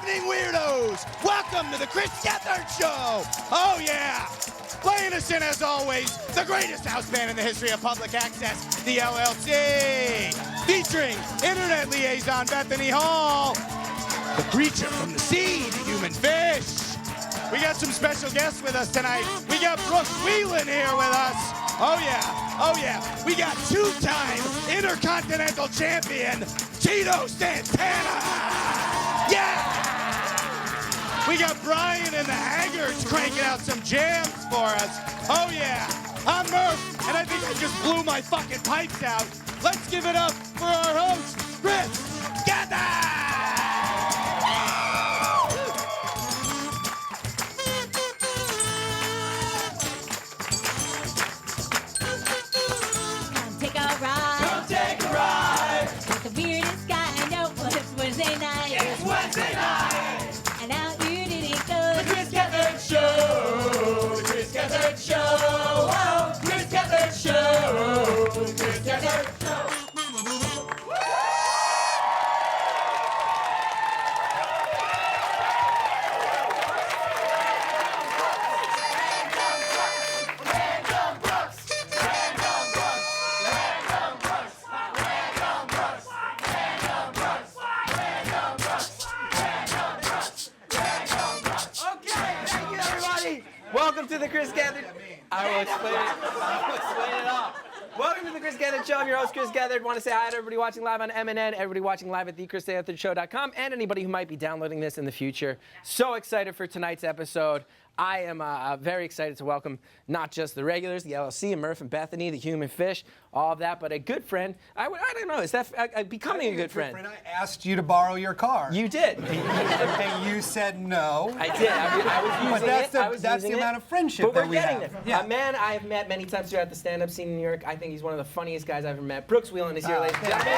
evening, weirdos! Welcome to the Chris Gethard Show! Oh, yeah! Playing us in, as always, the greatest house band in the history of public access, the LLC! Featuring internet liaison Bethany Hall, the creature from the sea, the human fish! We got some special guests with us tonight. We got Wheelan here with us. Oh, yeah. We got two-time Intercontinental Champion, Tito, Santana! Yeah! We got Bryan and The Haggards cranking out some jams for us. Oh, yeah. I'm Murph, and I think I just blew my fucking pipes out. Let's give it up for our host, Chris Gethard! Come take a ride with the weirdest guy I know. Well, it's Wednesday night. It's Wednesday night! And out you didn't go. The Chris Gethard Show! The Chris Gethard Show! Oh, Chris Gethard Show! The Chris Gethard Show! Welcome to the Chris Gethard. I will explain it all. Welcome to the Chris Gethard Show. I'm your host, Chris Gethard. Want to say hi to everybody watching live on MNN, everybody watching live at thechrisgethard.com, and anybody who might be downloading this in the future. So excited for tonight's episode. I am very excited to welcome not just the regulars, the LLC, and Murph and Bethany, the human fish, all of that, but a good friend. I don't know, is that becoming a good friend? I asked you to borrow your car. You did. And you said no. I did. I was using it. That's the amount of friendship but that we getting have. There. Yeah. A man I have met many times throughout the stand-up scene in New York. I think he's one of the funniest guys I've ever met. Wheelan is here, ladies and gentlemen.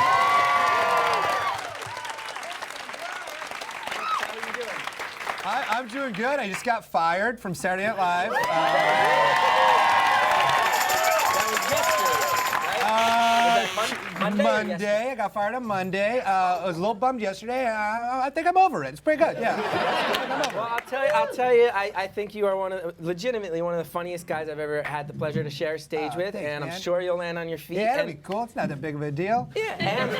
I'm doing good. I just got fired from Saturday Night Live. That was yesterday, right? Monday. I got fired on Monday. I was a little bummed yesterday. I think I'm over it. It's pretty good. Yeah. Well, I'll tell you. I think you are legitimately one of the funniest guys I've ever had the pleasure to share stage with, thanks, and man. I'm sure you'll land on your feet. Yeah, that'd be cool. It's not that big of a deal. Yeah, and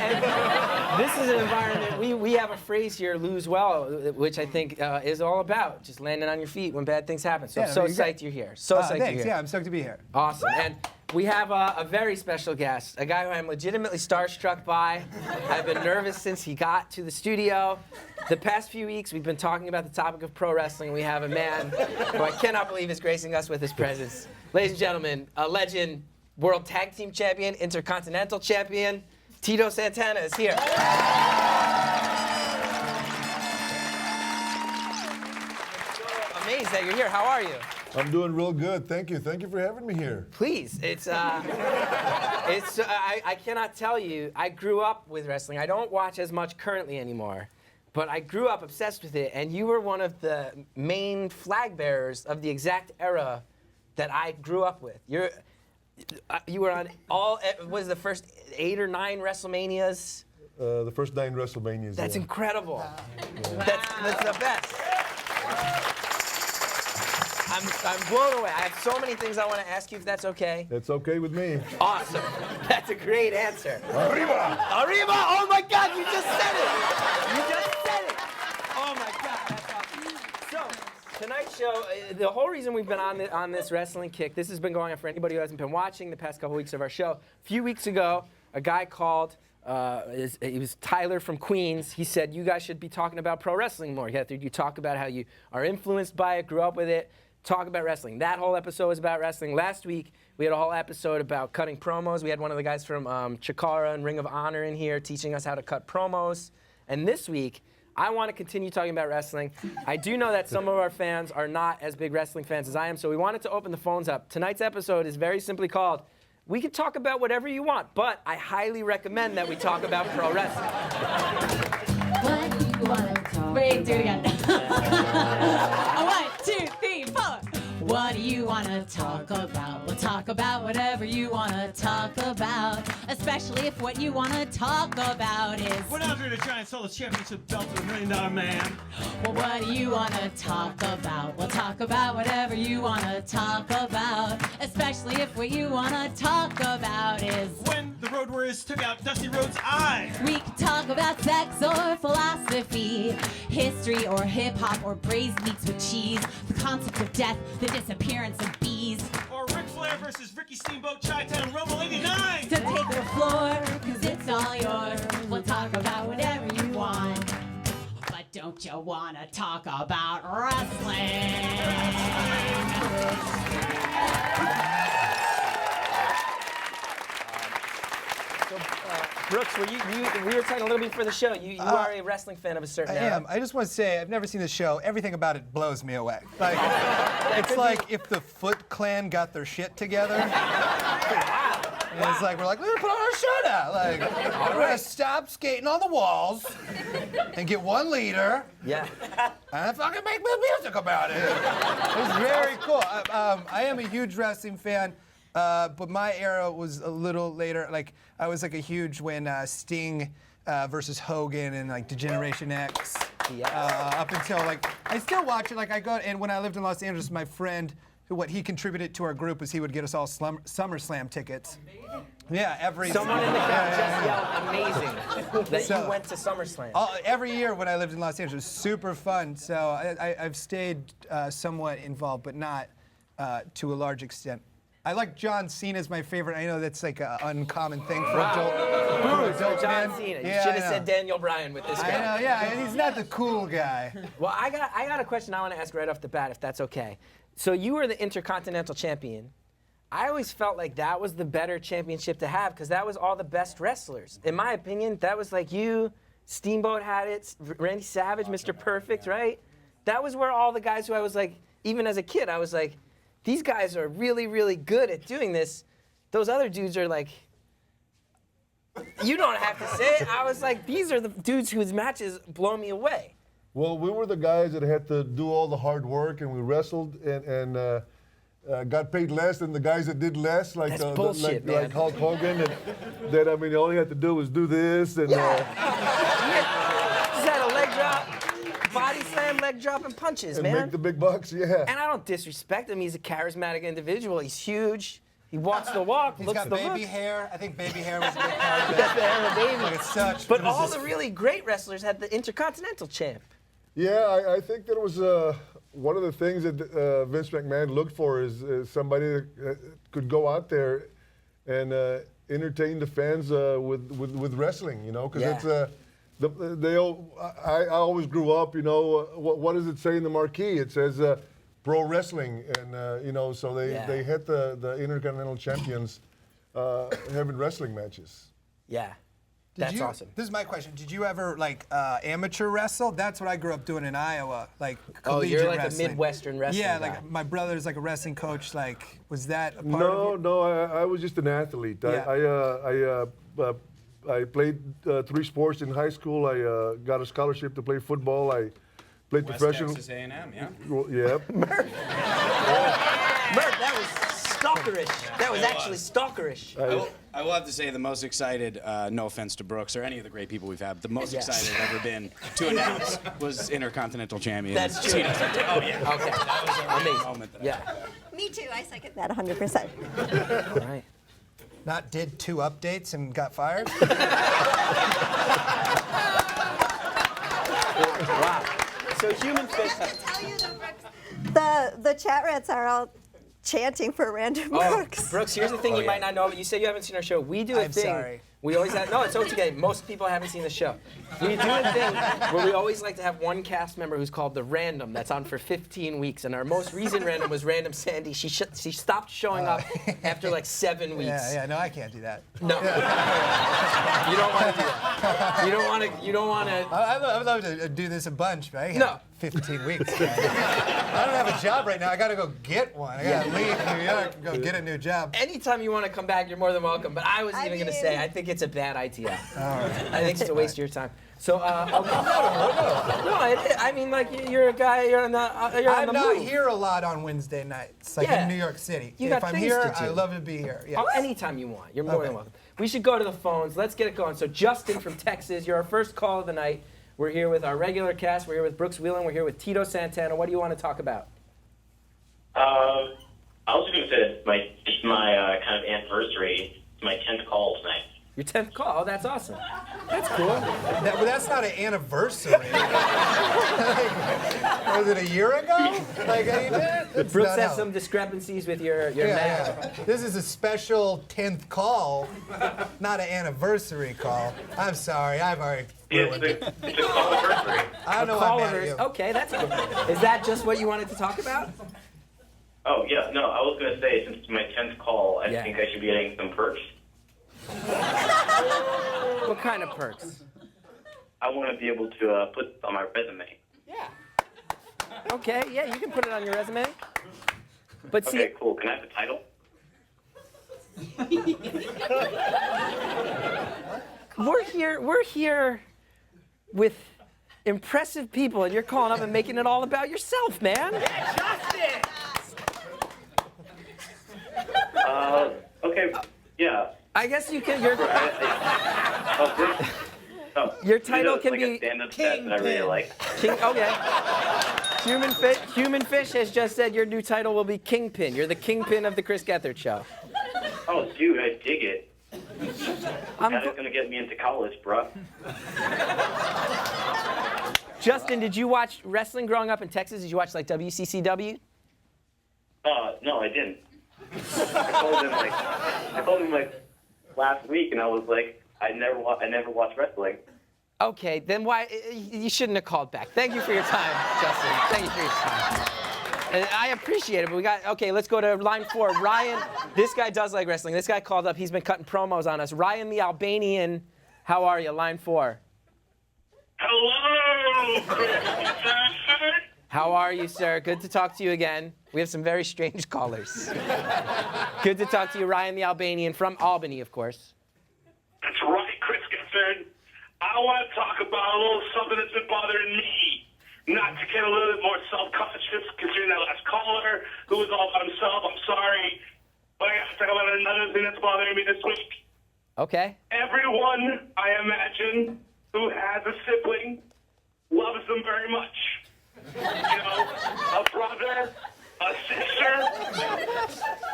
this is an environment, we have a phrase here, lose well, which I think is all about just landing on your feet when bad things happen. So Yeah, I'm so that'd be psyched great. you're here. So psyched Thanks. you're here. Yeah, I'm stoked to be here. Awesome. And we have a very special guest, a guy who I'm legitimately starstruck by. I've been nervous since he got to the studio. The past few weeks, we've been talking about the topic of pro wrestling. We have a man who I cannot believe is gracing us with his presence. Ladies and gentlemen, a legend, World Tag Team Champion, Intercontinental Champion, Tito Santana is here. I'm so amazed that you're here. How are you? I'm doing real good. Thank you. Thank you for having me here. Please, I cannot tell you, I grew up with wrestling. I don't watch as much currently anymore, but I grew up obsessed with it, and you were one of the main flag bearers of the exact era that I grew up with. You were on was the first 8 or 9 WrestleManias? The first 9 WrestleManias. That's yeah. incredible. That's the best. I'm blown away. I have so many things I want to ask you, if that's okay. That's okay with me. Awesome. That's a great answer. Arriba! Arriba! Oh my God, you just said it! You just said it! Oh my God, that's awesome. So, tonight's show, the whole reason we've been on this wrestling kick, this has been going on for anybody who hasn't been watching the past couple weeks of our show. A few weeks ago, a guy called, he was Tyler from Queens. He said, you guys should be talking about pro wrestling more. You talk about how you are influenced by it, grew up with it. Talk about wrestling. That whole episode was about wrestling. Last week, we had a whole episode about cutting promos. We had one of the guys from Chikara and Ring of Honor in here teaching us how to cut promos. And this week, I want to continue talking about wrestling. I do know that some of our fans are not as big wrestling fans as I am, so we wanted to open the phones up. Tonight's episode is very simply called, We Can Talk About Whatever You Want, but I highly recommend that we talk about pro wrestling. What do you want to talk? Wait, do it again. 1, 2, 3, 4. What do you want to talk about? We'll talk about whatever you want to talk about. especially if what you want to talk about is. We're not here to try and sell the championship belt to the $1 million man. Well, what do you want to talk about? We'll talk about whatever you want to talk about, especially if what you want to talk about is. When the Road Warriors took out Dusty Rhodes' eye. We can talk about sex or philosophy, history or hip-hop or braised meats with cheese, the concept of death, the disappearance of bees. Or Ric Flair versus Ricky Steamboat Chi-Town Rumble 89. So take the floor, cause it's all yours. We'll talk about whatever you want. But don't you wanna talk about wrestling? Brooks, we were talking a little bit before the show. You are a wrestling fan of a certain I era. am. I just want to say, I've never seen the show. Everything about it blows me away. Like, it's like if the Foot Clan got their shit together. And it's like, we're like, let's put on our show now. Like, we're gonna stop skating on the walls and get one leader. Yeah. And fucking make music about it. It's very cool. I am a huge wrestling fan, but my era was a little later. Like, I was like a huge when Sting versus Hogan and like Degeneration X. Yes. Up until like, I still watch it. Like I go, and when I lived in Los Angeles, my friend, what he contributed to our group was he would get us all SummerSlam tickets. Yeah, every. Someone in the crowd just yelled amazing that So- you went to SummerSlam. Every year when I lived in Los Angeles, it was super fun. So I've stayed somewhat involved, but not to a large extent. I like John Cena as my favorite. I know that's like an uncommon thing for adult John men. Cena. You Yeah, should I have said know. Daniel Bryan with this guy. I know, yeah, and he's not the cool guy. Well, I got a question I want to ask right off the bat, if that's okay. So you were the Intercontinental Champion. I always felt like that was the better championship to have because that was all the best wrestlers. In my opinion, that was like you, Steamboat had it, Randy Savage, Mr. Perfect, right? That was where all the guys who I was like, even as a kid, I was like, these guys are really, really good at doing this. Those other dudes are like, you don't have to say it. I was like, these are the dudes whose matches blow me away. Well, we were the guys that had to do all the hard work, and we wrestled and got paid less than the guys that did less, like That's bullshit, man. like Hulk Hogan. And that I mean, all you had to do was do this and. Just had a leg drop, body slam, leg drop, and punches, And man. make the big bucks, yeah. And I don't disrespect him. He's a charismatic individual. He's huge. He walks the walk, He's looks got the baby look. hair. I think baby hair was a big part of He it. got the hair of a baby. Like it's such. But what is all this? the really great wrestlers had the Intercontinental champ. Yeah, I think that was one of the things that Vince McMahon looked for is somebody that could go out there and entertain the fans with wrestling, you know, because Yeah. it's I always grew up, you know, what does it say in the marquee? It says pro wrestling, and you know, so they had the Intercontinental champions having wrestling matches. Yeah. Did That's you- awesome. This is my question. Did you ever like amateur wrestle? That's what I grew up doing in Iowa, like collegiate you're like wrestling. a Midwestern wrestling Yeah, guy. like my brother's like a wrestling coach. Like, was that a part No, of it? no, I was just an athlete. Yeah. I played 3 sports in high school. I got a scholarship to play football. I played professional. Texas A&M, yeah. Yeah. Mert, that was stalkerish. That was actually stalkerish. I will have to say the most excited, no offense to Brooks or any of the great people we've had, the most excited I've ever been to announce was Intercontinental Champion. That's true. Tito Santana. Oh, yeah. Okay. That was a Amazing. moment that Yeah. Me too. I second that 100%. All right. Not did 2 updates and got fired? Wow. So human fish. The chat rats are all chanting for Random Oh, Brooks. Brooks, here's the thing you might not know, but you said you haven't seen our show. We do a I'm thing. sorry. We always have, no, it's okay. Most people haven't seen the show. We do a thing where we always like to have one cast member who's called the Random that's on for 15 weeks. And our most recent Random was Random Sandy. She stopped showing up after like 7 weeks. Yeah, no, I can't do that. No. You don't want to do that. You don't want to. I would love to do this a bunch, but I can't. No. 15 weeks. I don't have a job right now. I got to go get one. I got to leave New York and go get a new job. Anytime you want to come back, you're more than welcome. But I wasn't even going to say, I think it's a bad idea. I think it's a waste of your time. So, no. I mean, like, you're a guy, you're on the I'm not move. here a lot on Wednesday nights, like Yeah. in New York City. You if got I'm things here, to do. I love to be here. Yeah. Anytime you want. You're more than welcome. We should go to the phones. Let's get it going. So Justin from Texas, you're our first call of the night. We're here with our regular cast. We're here with Brooks Wheelan. We're here with Tito Santana. What do you want to talk about? I was just going to say that it's my kind of anniversary. It's my 10th call tonight. Your 10th call. Oh, that's awesome. That's cool. Well, that's not an anniversary. Was it a year ago? Like, you did it? Brooks has some discrepancies with your math. Yeah. This is a special 10th call, not an anniversary call. I'm sorry, I've already ruined it. It's a call anniversary. I don't know Call why I'm mad at you. Okay, that's good. Is that just what you wanted to talk about? Oh, yeah. No, I was going to say, since it's my 10th call, I Yeah. think I should be getting some perks. What kind of perks? I want to be able to put on my resume. Yeah. Okay, yeah, you can put it on your resume. But see, Okay, cool. Can I have the title? we're here with impressive people, and you're calling up and making it all about yourself, man. Okay, yeah. I guess you can. Oh, Your title it's can like be a stand-up set that I really like. King. Okay. Human Fish has just said your new title will be Kingpin. You're the Kingpin of the Chris Gethard Show. Oh, dude, I dig it. I'm That is going to get me into college, bruh. Justin, did you watch wrestling growing up in Texas? Did you watch like WCCW? No, I didn't. I called him like last week, and I was like, I never watched wrestling. Okay, then why you shouldn't have called back. Thank you for your time, Justin. Thank you for your time. And I appreciate it, but let's go to line 4. Ryan, this guy does like wrestling. This guy called up. He's been cutting promos on us. Ryan the Albanian, how are you? Line 4. Hello, Chris. How are you, sir? Good to talk to you again. We have some very strange callers. Good to talk to you, Ryan the Albanian, from Albany, of course. That's right, Chris Gethard. I want to talk about a little something that's been bothering me. Not to get a little bit more self-conscious, considering that last caller who was all about himself. I'm sorry. But I got to talk about another thing that's bothering me this week. Okay. Everyone, I imagine, who has a sibling loves them very much. You know, a brother, a sister,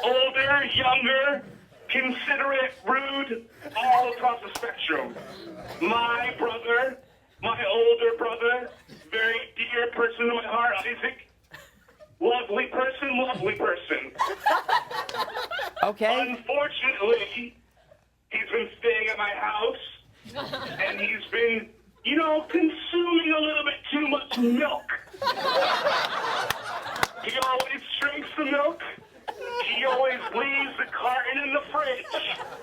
older, younger, considerate, rude, all across the spectrum. My brother, my older brother, very dear person in my heart, Isaac. Lovely person. Okay. Unfortunately, he's been staying at my house, and he's been, consuming a little bit too much milk. He always drinks the milk. He always leaves the carton in the fridge.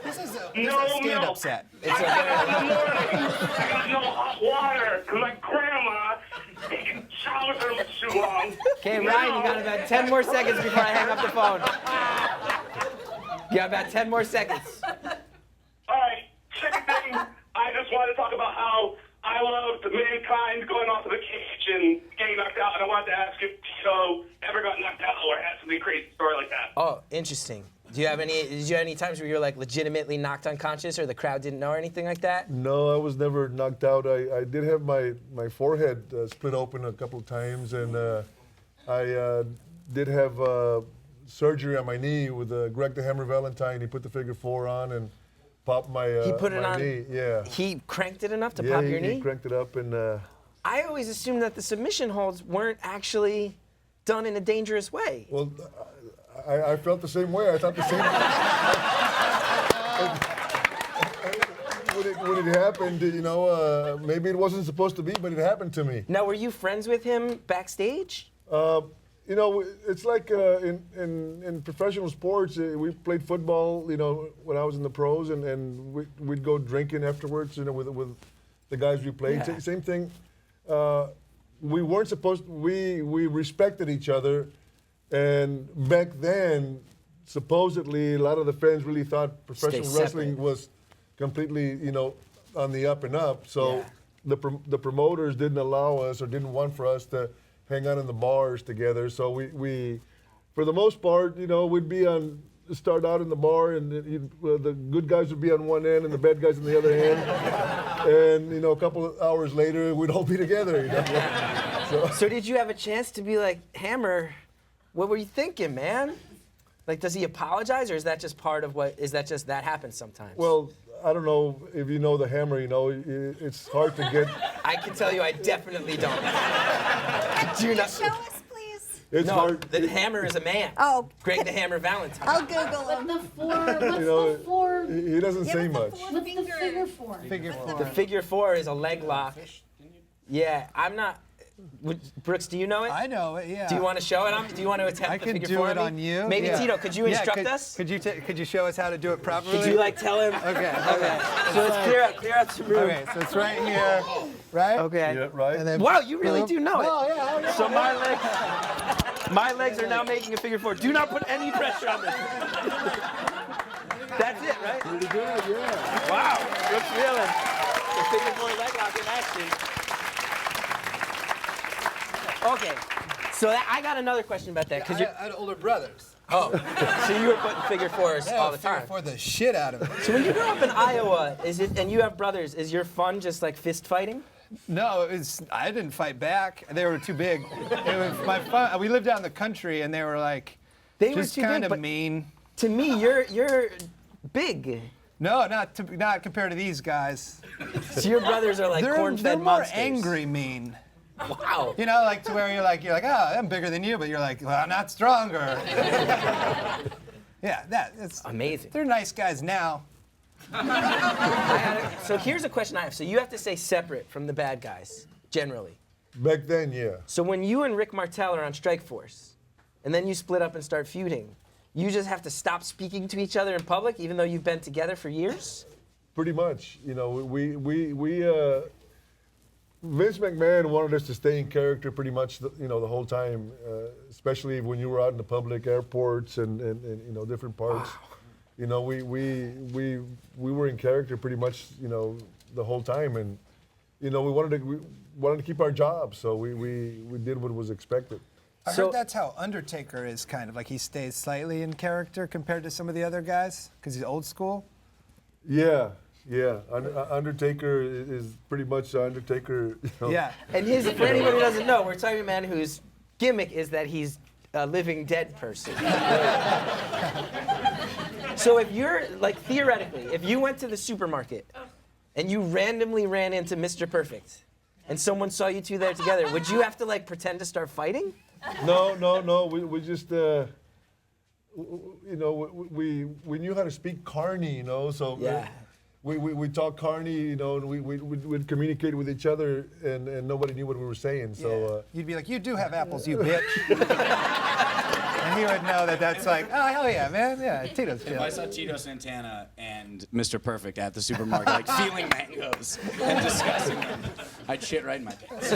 This is a No stand-up milk. set. I get up in the morning. There's no hot water. Because my grandma taking showers for much too long. Okay, Ryan, you got about 10 more seconds before I hang up the phone. You got about 10 more seconds. All right, second thing, I just wanted to talk about how I loved Mankind going off of the cage and getting knocked out, and I wanted to ask if Tito ever got knocked out or had something crazy story like that. Oh, interesting. Did you have any times where you were like legitimately knocked unconscious or the crowd didn't know or anything like that? No, I was never knocked out. I did have my forehead split open a couple of times, and I did have surgery on my knee with Greg the Hammer Valentine. He put the figure 4 on and popped my He put it my on. knee. Yeah. He cranked it enough to Yeah, pop your he knee? cranked it up, and I always assumed that the submission holds weren't actually done in a dangerous way. well, I felt the same way. I thought the same. when it happened, maybe it wasn't supposed to be, but it happened to me. Now, were you friends with him backstage? It's like in professional sports. We played football, when I was in the pros, and we'd go drinking afterwards, with the guys we played. Yeah. Same thing. We weren't supposed. We respected each other, and back then, supposedly, a lot of the fans really thought professional Stay wrestling separate. was completely, on the up and up. So Yeah. the promoters didn't allow us or didn't want for us to hang out in the bars together. So we for the most part, we'd be on start out in the bar, and the good guys would be on one end and the bad guys on the other end. And you know, a couple of hours later, we'd all be together. You know? So did you have a chance to be like, Hammer, what were you thinking, man? Like, does he apologize, or is that just part of what? Is that just that happens sometimes? Well, I don't know if you know the Hammer. You know, it's hard to get. I can tell you, I definitely don't. Can you show us, please? It's hard. The Hammer is a man. Oh. Greg the Hammer Valentine. I'll Google him. You know, he doesn't say much. What's the figure four? The figure four is a leg lock. Yeah, I'm not. Brooks, do you know it? I know it, yeah. Do you want to show it? Do you want to attempt I the can figure do four? it on you. Maybe yeah. Tito, could you instruct us? Could you show us how to do it properly? Could you like tell him? Okay. So let's clear out some room. Okay, so it's right here, right? Okay. Yeah, right. And then Wow, you really do know it. Oh yeah. Oh, yeah. So my legs are now making a figure four. Do not put any pressure on this. That's it, right? Pretty good, yeah. Wow, Brooks Wheelan. The figure four leg lock in action. Okay, so I got another question about that. I had older brothers. Oh, so you were putting figure fours all the time. For the shit out of it. So when you grew up in Iowa, and you have brothers, is your fun just like fist fighting? No, I didn't fight back. They were too big. It was my fun. We lived out in the country, and they were like, just kind of mean. To me, you're big. No, not compared to these guys. So your brothers are like corn-fed they're more monsters. angry mean. Wow. You know, like to where you're like, oh, I'm bigger than you, but you're like, well, I'm not stronger. Yeah, that's amazing. They're nice guys now. So here's a question I have. So you have to stay separate from the bad guys, generally. Back then, yeah. So when you and Rick Martel are on Strike Force, and then you split up and start feuding, you just have to stop speaking to each other in public, even though you've been together for years? Pretty much. You know, Vince McMahon wanted us to stay in character pretty much, the whole time, especially when you were out in the public, airports and different parts. Wow. You know, we were in character pretty much, the whole time, and we wanted to keep our jobs, so we did what was expected. I heard that's how Undertaker is kind of like he stays slightly in character compared to some of the other guys because he's old school. Yeah. Yeah, Undertaker is pretty much Undertaker. Yeah. And for anybody who doesn't know, we're talking about a man whose gimmick is that he's a living dead person. So if you're, like, theoretically, if you went to the supermarket and you randomly ran into Mr. Perfect and someone saw you two there together, would you have to, like, pretend to start fighting? No. We just, we knew how to speak Carney, so. Yeah. We talk Carney, and we'd communicate with each other, and nobody knew what we were saying. So you'd be like, "You do have apples, you bitch," and he would know that's like, "Oh hell yeah, man, yeah, Tito's." If I saw Tito Santana and Mr. Perfect at the supermarket, like feeling mangoes and discussing them, I'd shit right in my pants.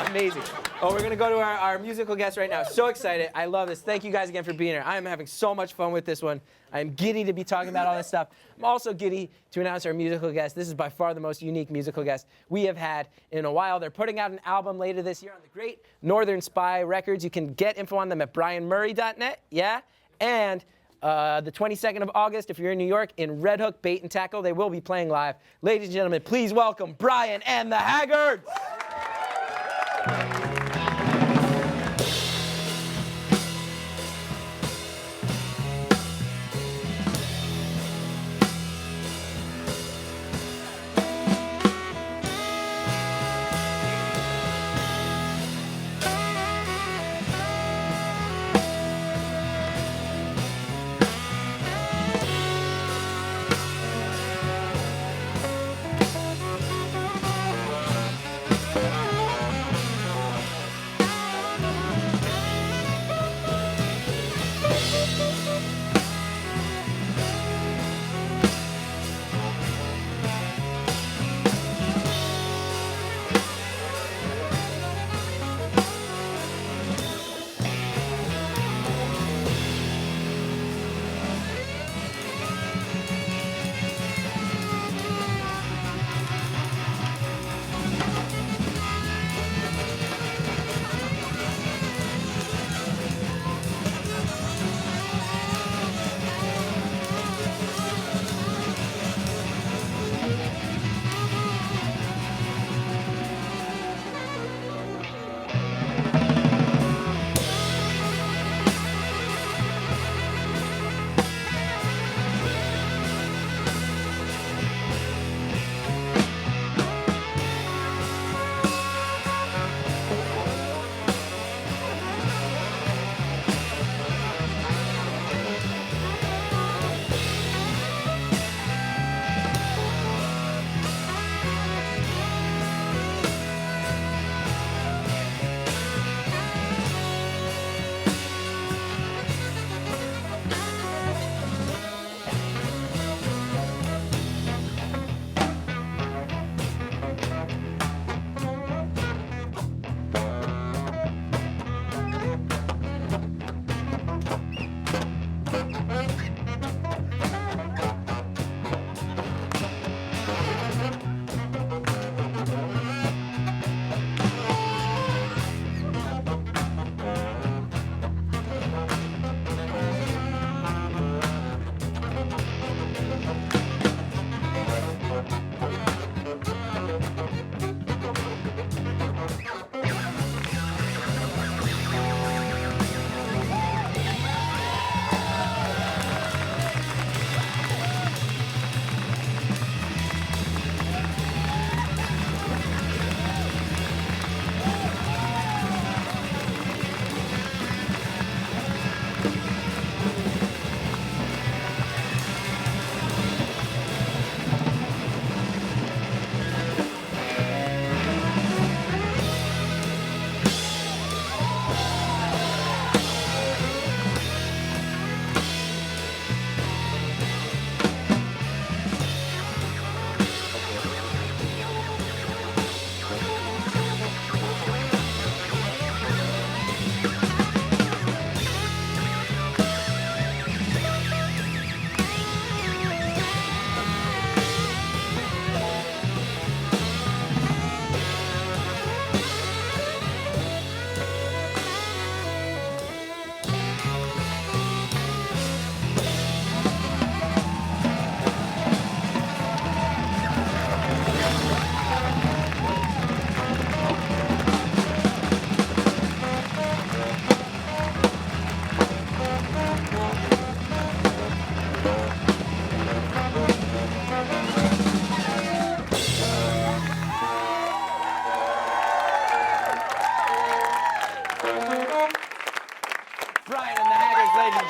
Amazing. Oh, we're gonna go to our musical guest right now. So excited! I love this. Thank you guys again for being here. I am having so much fun with this one. I'm giddy to be talking about all this stuff. I'm also giddy to announce our musical guest. This is by far the most unique musical guest we have had in a while. They're putting out an album later this year on the Great Northern Spy Records. You can get info on them at brianmurray.net, yeah? And the 22nd of August, if you're in New York, in Red Hook Bait and Tackle, they will be playing live. Ladies and gentlemen, please welcome Bryan and The Haggards.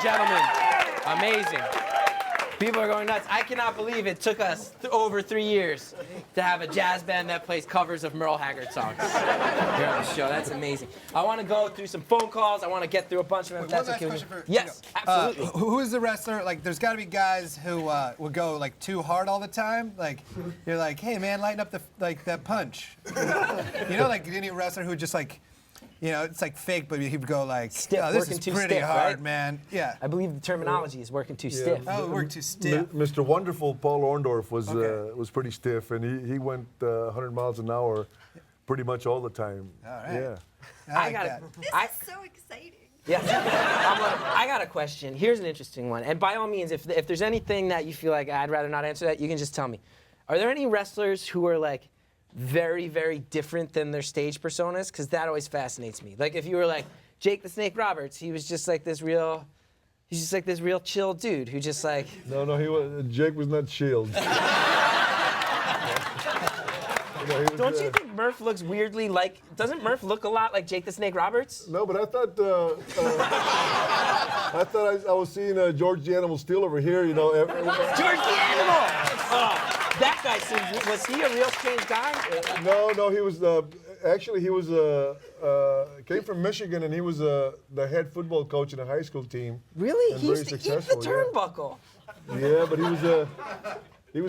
gentlemen. Amazing. People are going nuts. I cannot believe it took us over 3 years to have a jazz band that plays covers of Merle Haggard songs here on the show. That's amazing. I want to go through some phone calls. I want to get through a bunch of them. If that's okay with you. Yes, absolutely. Who is the wrestler? Like, there's got to be guys who would go like too hard all the time. Like, you're like, hey man, lighten up that punch. You know, like any wrestler who just like, you know, it's like fake, but he would go like, Stiff, oh, this working is too pretty stiff, hard, right? man. Yeah. I believe the terminology is working too stiff. Oh, work too stiff. Mr. Wonderful Paul Orndorff was pretty stiff, and he went 100 miles an hour pretty much all the time. All right. Yeah. I got it. This is so exciting. Yeah. I got a question. Here's an interesting one. And by all means, if there's anything that you feel like I'd rather not answer that, you can just tell me. Are there any wrestlers who are like very, very different than their stage personas? Because that always fascinates me. Like if you were like Jake the Snake Roberts, he was just like this real, he's just like this real chill dude who just like. No, Jake was not chilled. Don't you think Murph looks weirdly like, doesn't Murph look a lot like Jake the Snake Roberts? No, but I thought I was seeing George the Animal Steel over here, you know. George the Animal! That guy seems, was he a real strange guy? No, he was, actually he was, came from Michigan, and he was the head football coach in a high school team. Really? And He very used to eat successful, the turnbuckle. Yeah, but he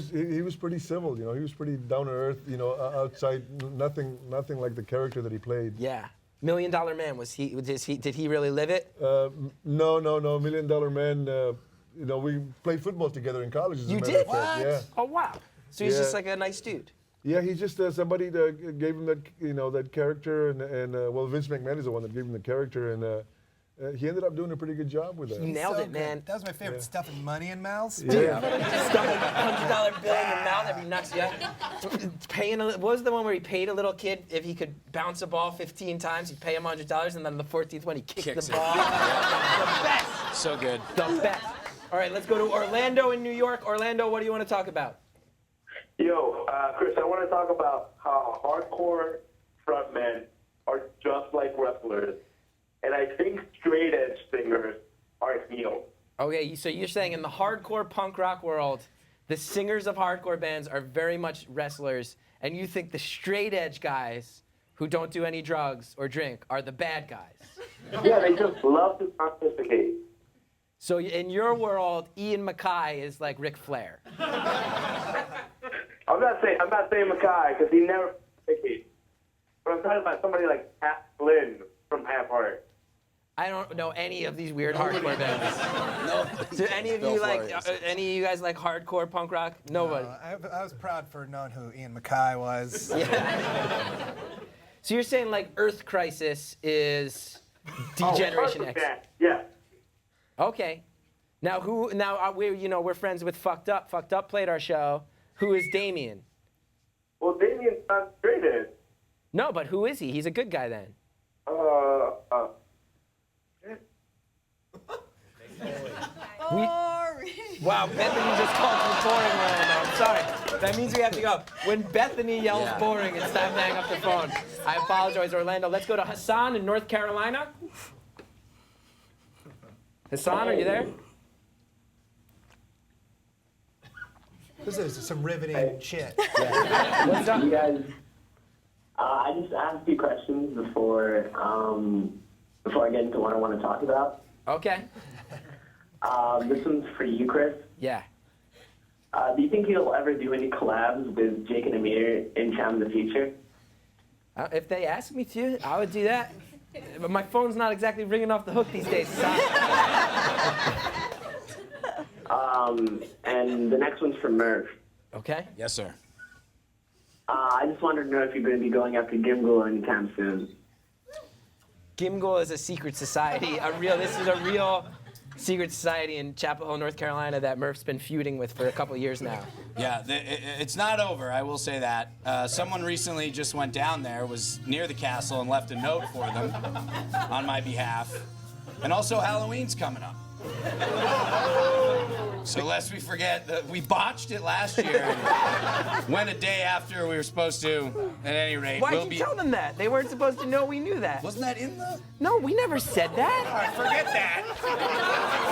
was pretty civil, you know. He was pretty down to earth, you know. Outside, nothing like the character that he played. Yeah. $1 Million Man, did he really live it? No, $1 Million Man. You know, we played football together in college. You did? What? Yeah. Oh wow. So he's just like a nice dude. Yeah, he's just somebody that gave him that, you know, that character, and well, Vince McMahon is the one that gave him the character, and he ended up doing a pretty good job with that. He nailed it, man. That was my favorite, stuffing money in mouths. Yeah. Stuffing a $100 bill in your mouth, that'd be nuts, yeah. What was the one where he paid a little kid if he could bounce a ball 15 times, he'd pay him $100, and then the 14th one he kicks the ball. The best. So good. The best. All right, let's go to Orlando in New York. Orlando, what do you want to talk about? Yo, Chris, I want to talk about how hardcore frontmen are just like wrestlers, and I think straight edge singers are heels. Okay, so you're saying in the hardcore punk rock world, the singers of hardcore bands are very much wrestlers, and you think the straight edge guys who don't do any drugs or drink are the bad guys? Yeah, they just love to pontificate. So in your world, Ian Mackay is like Ric Flair. I'm not saying Mackay because he never pontificates. But I'm talking about somebody like Pat Flynn from Half Heart. I don't know any of these weird hardcore bands. No. Do any of you like? Any of you guys like hardcore punk rock? Nobody. I was proud for knowing who Ian Mackay was. Yeah. So you're saying like Earth Crisis is D-Generation X? Yeah. Okay. Now who? Now we're friends with Fucked Up. Fucked Up played our show. Who is Damien? Well, Damien's not straight edge. No, but who is he? He's a good guy then. Wow, Bethany just called me boring right now. I'm sorry. That means we have to go. When Bethany yells boring, it's time to hang up the phone. I apologize, Orlando. Let's go to Hassan in North Carolina. Hassan, are you there? This is some riveting shit. What's up? You guys, I just asked a few questions before I get into what I want to talk about. Okay. This one's for you, Chris. Yeah. Do you think you'll ever do any collabs with Jake and Amir in time in the future? If they ask me to, I would do that. But my phone's not exactly ringing off the hook these days. And the next one's for Murph. Okay. Yes, sir. I just wanted to know if you're going to be going after Gimgle anytime soon. Gimgle is a secret society. This is a real secret society in Chapel Hill, North Carolina that Murph's been feuding with for a couple of years now. Yeah, it's not over, I will say that. Someone recently just went down there, was near the castle, and left a note for them on my behalf. And also, Halloween's coming up. So lest we forget that we botched it last year and went a day after we were supposed to. At any rate, Why'd you tell them that? They weren't supposed to know we knew that. Wasn't that in the? No, we never said that. All right, forget that.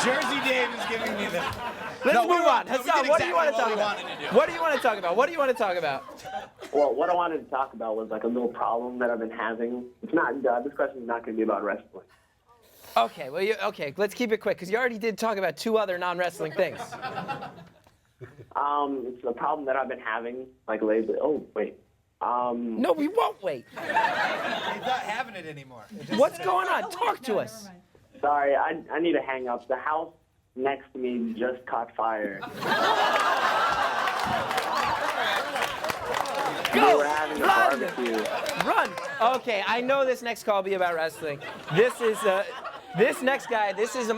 Jersey Dave is giving me the. Let's move on. No, we Hassan, did what do you want to exactly talk what we about? wanted to do. What do you want to talk about? What do you want to talk about? Well, what I wanted to talk about was like a little problem that I've been having. It's not. This question is not going to be about wrestling. Okay, well, okay, let's keep it quick because you already did talk about 2 other non-wrestling things. It's a problem that I've been having like lately. Oh wait. No, we won't wait. He's not having it anymore. What's going on? Talk to us. Sorry, I need to hang up. The house next to me just caught fire. Go! We're having a Run! barbecue. Run! Okay, I know this next call will be about wrestling. This is, this next guy,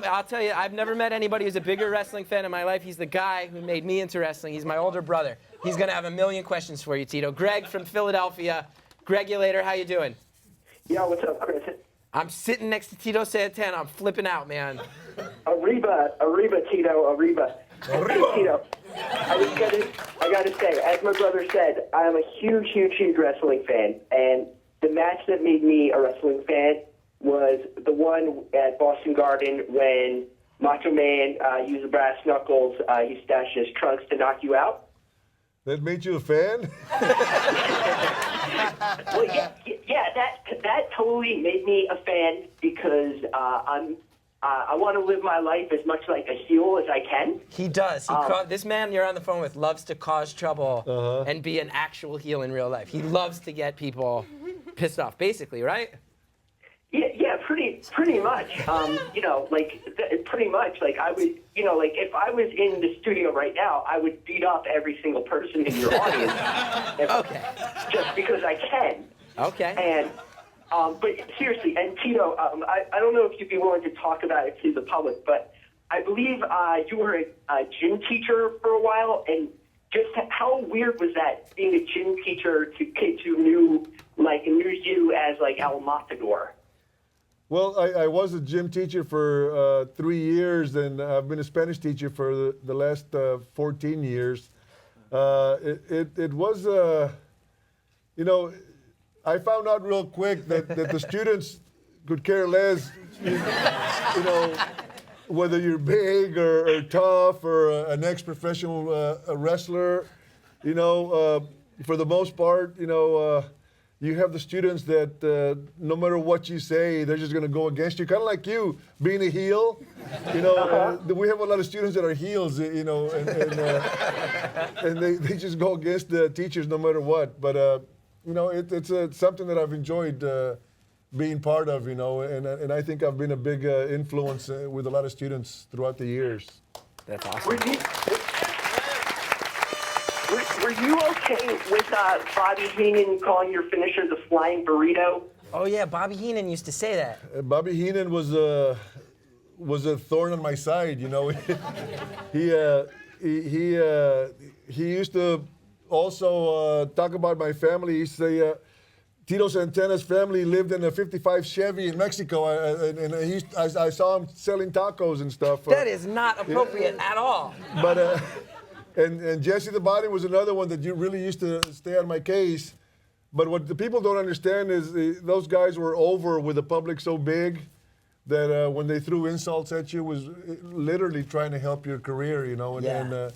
I'll tell you, I've never met anybody who's a bigger wrestling fan in my life. He's the guy who made me into wrestling. He's my older brother. He's gonna have a million questions for you, Tito. Greg from Philadelphia. Gregulator, how you doing? Yo, what's up, Chris? I'm sitting next to Tito Santana. I'm flipping out, man. Arriba, Tito, Arriba. Tito, I gotta say, as my brother said, I'm a huge wrestling fan, and the match that made me a wrestling fan was the one at Boston Garden when Macho Man used the brass knuckles. He stashed his trunks to knock you out. That made you a fan? Well, yeah, that totally made me a fan because I want to live my life as much like a heel as I can. He does. This man you're on the phone with loves to cause trouble and be an actual heel in real life. He loves to get people pissed off, basically, right? Yeah, pretty much. Pretty much. Like I would, if I was in the studio right now, I would beat up every single person in your audience. Okay. Just because I can. Okay. And, but seriously, and Tito, I don't know if you'd be willing to talk about it to the public, but I believe you were a gym teacher for a while, and just how weird was that being a gym teacher to kids who knew you as like El Matador? Well, I was a gym teacher for 3 years, and I've been a Spanish teacher for the last 14 years. It was, I found out real quick that the students could care less, whether you're big or tough or an ex-professional wrestler. For the most part, you have the students that no matter what you say, they're just going to go against you. Kind of like you, being a heel. We have a lot of students that are heels, and they just go against the teachers no matter what. But, it's something that I've enjoyed being part of, and I think I've been a big influence with a lot of students throughout the years. That's awesome. Were you okay with Bobby Heenan calling your finisher the flying burrito? Oh yeah, Bobby Heenan used to say that. Bobby Heenan was a thorn on my side. He used to also talk about my family. He say Tito Santana's family lived in a '55 Chevy in Mexico, and I saw him selling tacos and stuff. That is not appropriate at all. But. And Jesse the Body was another one that you really used to stay on my case. But what the people don't understand is those guys were over with the public so big that when they threw insults at you was literally trying to help your career, And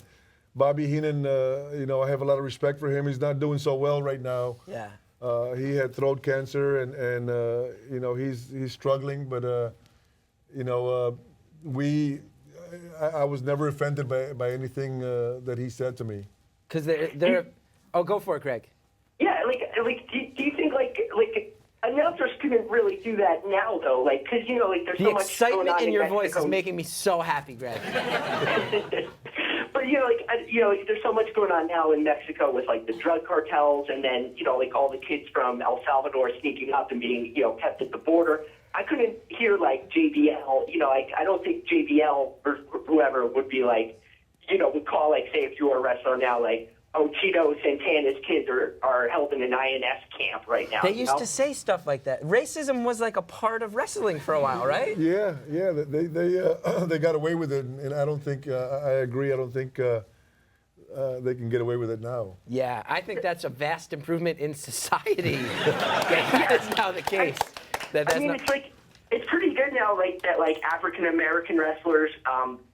Bobby Heenan, I have a lot of respect for him. He's not doing so well right now. Yeah. He had throat cancer and he's struggling. But, I was never offended by anything that he said to me. Because they're oh, go for it, Greg. Yeah, do you think like announcers couldn't really do that now though? Because there's so much going on in Mexico. The excitement in your voice is making me so happy, Greg. But there's so much going on now in Mexico with like the drug cartels, and then all the kids from El Salvador sneaking up and being kept at the border. I couldn't hear like JBL. I don't think JBL or whoever would be like, would call like, say if you were a wrestler now, like, Tito Santana's kids are held in an INS camp right now. They used to say stuff like that. Racism was like a part of wrestling for a while, right? Yeah. They got away with it, and I don't think I agree. I don't think they can get away with it now. Yeah, I think that's a vast improvement in society. That's now the case. It's pretty good now, like that, like African American wrestlers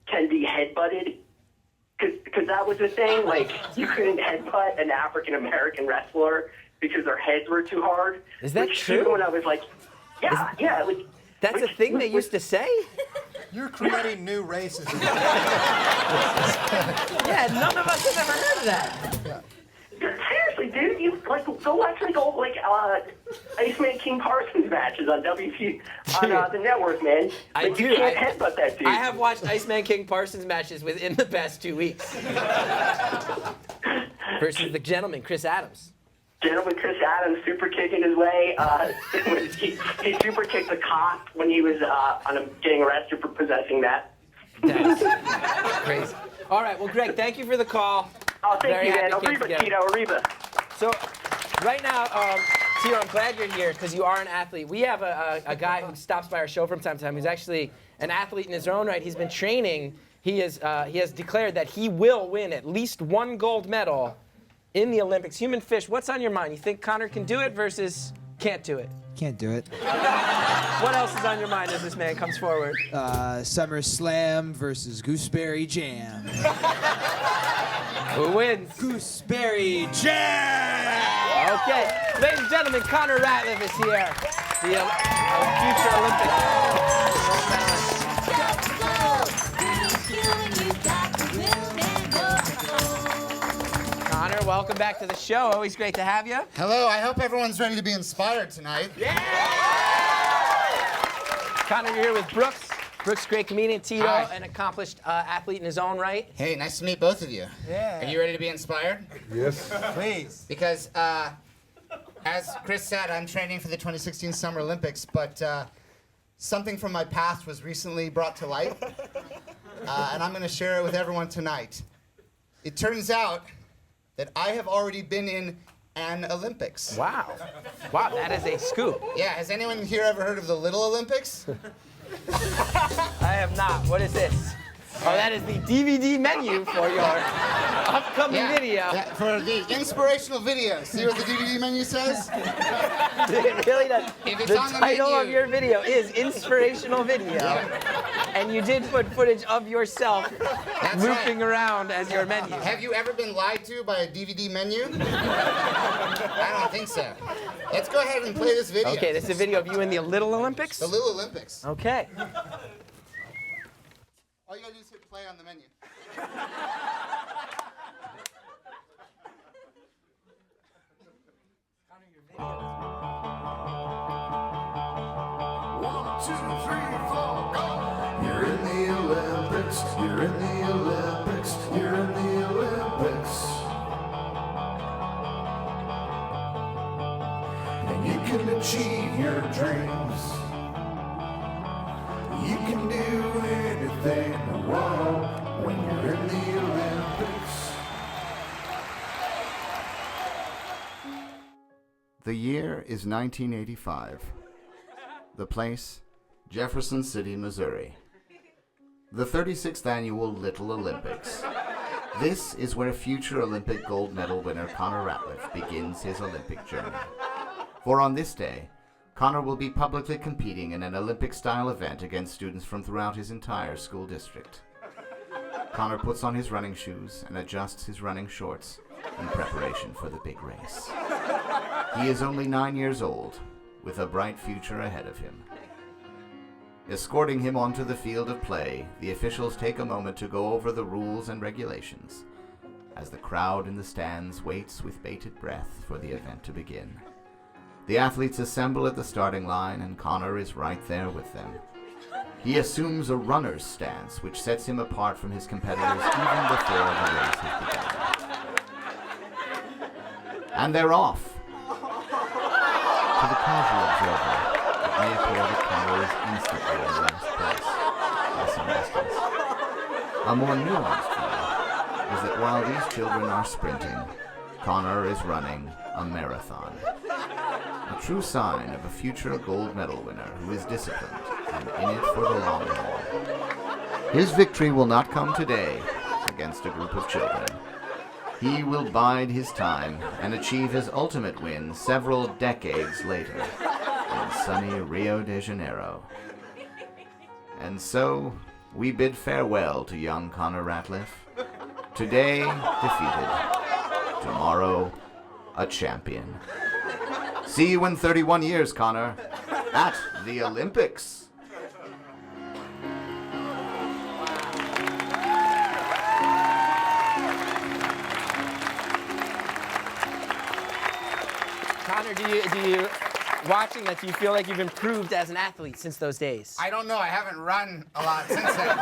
can be headbutted. Because that was the thing, like, you couldn't headbutt an African American wrestler because their heads were too hard. Is that true? Even when I was like, yeah. Like, that's a thing they used to say? You're creating new racism. Yeah, none of us have ever heard of that. Seriously, dude, you like go watch like old Iceman King Parsons matches on the network, man. I like, do. You can't headbutt that dude. I have watched Iceman King Parsons matches within the past 2 weeks. Versus the gentleman, Chris Adams. Gentleman Chris Adams super kicking his way. He super kicked a cop when he was getting arrested for possessing that. That's crazy. All right, well, Greg, thank you for the call. Oh, thank Very you, man. happy Arriba, Tito, Arriba. So, right now, Tito, I'm glad you're here because you are an athlete. We have a guy who stops by our show from time to time who's actually an athlete in his own right. He's been training. He has declared that he will win at least one gold medal in the Olympics. Human Fish, what's on your mind? You think Connor can do it versus can't do it? Can't do it. What else is on your mind as this man comes forward? SummerSlam versus Gooseberry Jam. Who wins? Gooseberry Jam! Okay, ladies and gentlemen, Connor Ratliff is here. The future Olympic. Connor, welcome back to the show. Always great to have you. Hello, I hope everyone's ready to be inspired tonight. Yeah! Connor, you're here with Brooks. Brooks, great comedian. Tito, an accomplished athlete in his own right. Hey, nice to meet both of you. Yeah. Are you ready to be inspired? Yes. Please. Because, as Chris said, I'm training for the 2016 Summer Olympics, but something from my past was recently brought to light, and I'm going to share it with everyone tonight. It turns out that I have already been in an Olympics. Wow. Wow, that is a scoop. Yeah, has anyone here ever heard of the Little Olympics? I have not. What is this? Oh, that is the DVD menu for your upcoming video. Yeah, for the inspirational video. See what the DVD menu says? It really does. If it's the on the title menu, of your video is Inspirational Video. Yeah. And you did put footage of yourself That's looping right. around as your menu. Have you ever been lied to by a DVD menu? I don't think so. Let's go ahead and play this video. Okay, this is a video of you in the Little Olympics? The Little Olympics. Okay. All you gotta do is hit play on the menu. 1, 2, 3, 4, go! You're in the Olympics, you're in the Olympics, you're in the Olympics. And you can achieve your dreams. You can do anything, whoa, when you're in the Olympics. The year is 1985. The place, Jefferson City, Missouri. The 36th annual Little Olympics. This is where future Olympic gold medal winner Connor Ratliff begins his Olympic journey. For on this day, Connor will be publicly competing in an Olympic-style event against students from throughout his entire school district. Connor puts on his running shoes and adjusts his running shorts in preparation for the big race. He is only 9 years old, with a bright future ahead of him. Escorting him onto the field of play, the officials take a moment to go over the rules and regulations, as the crowd in the stands waits with bated breath for the event to begin. The athletes assemble at the starting line, and Connor is right there with them. He assumes a runner's stance, which sets him apart from his competitors even before the race has begun. And they're off. To the casual observer, it may appear that Connor is instantly in last place by some distance. A more nuanced view is that while these children are sprinting, Connor is running a marathon. A true sign of a future gold medal winner who is disciplined and in it for the long haul. His victory will not come today against a group of children. He will bide his time and achieve his ultimate win several decades later in sunny Rio de Janeiro. And so, we bid farewell to young Connor Ratliff. Today, defeated. Tomorrow, a champion. See you in 31 years, Connor, at the Olympics. Connor, do you watching that, do you feel like you've improved as an athlete since those days? I don't know. I haven't run a lot since then.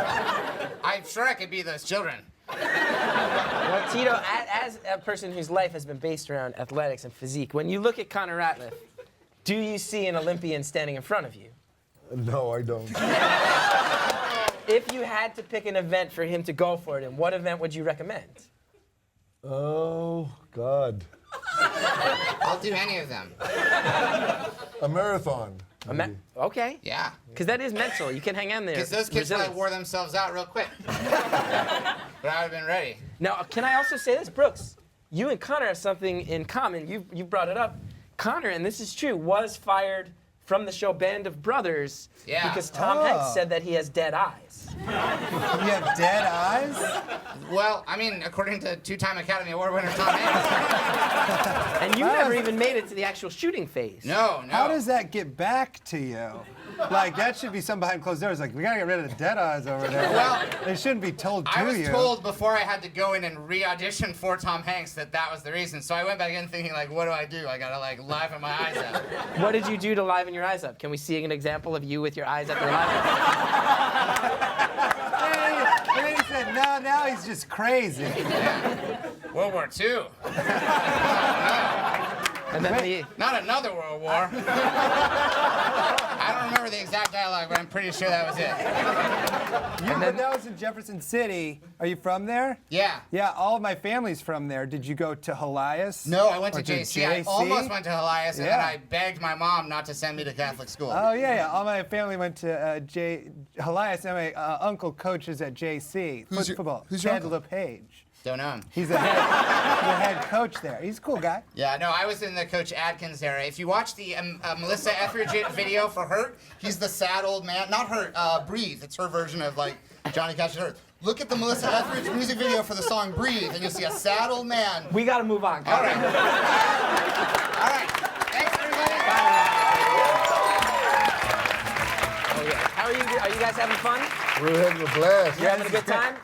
I'm sure I could beat those children. Well, Tito, as a person whose life has been based around athletics and physique, when you look at Connor Ratliff, do you see an Olympian standing in front of you? No, I don't. If you had to pick an event for him to go for it in, what event would you recommend? Oh, God. I'll do any of them. A marathon. Okay. Yeah. Because that is mental. You can hang in there. Because those kids probably wore themselves out real quick. But I would have been ready. Now, can I also say this, Brooks? You and Connor have something in common. You brought it up. Connor, and this is true, was fired from the show Band of Brothers because Tom Hanks said that he has dead eyes. You have dead eyes? Well, I mean, according to two-time Academy Award winner Tom Hanks. And you never even made it to the actual shooting phase. No. How does that get back to you? Like, that should be some behind closed doors. Like, we gotta get rid of the dead eyes over there. Well, they shouldn't be told to you. I was told before I had to go in and re-audition for Tom Hanks that was the reason. So I went back in thinking, like, what do? I gotta, like, liven my eyes up. What did you do to liven your eyes up? Can we see an example of you with your eyes up your live? And then he said, no, now he's just crazy. Yeah. World War II. And then not another World War. I don't remember the exact dialogue, but I'm pretty sure that was it. But that was in Jefferson City. Are you from there? Yeah. Yeah, all of my family's from there. Did you go to Helias? No, I went to JC. I almost went to Helias, and then Yeah. I begged my mom not to send me to Catholic school. Oh, yeah. All my family went to Helias, and my uncle coaches at JC. Football. who's your Ted uncle? LePage. Don't know him. He's the head coach there. He's a cool guy. Yeah, no, I was in the Coach Adkins era. If you watch the Melissa Etheridge video for Hurt, he's the sad old man. Not Hurt, Breathe. It's her version of, like, Johnny Cash's Hurt. Look at the Melissa Etheridge music video for the song Breathe, and you'll see a sad old man. We got to move on. All right. All right. Thanks, everybody. Oh, yeah. How are you? Are you guys having fun? We're having a blast. You're having a good time?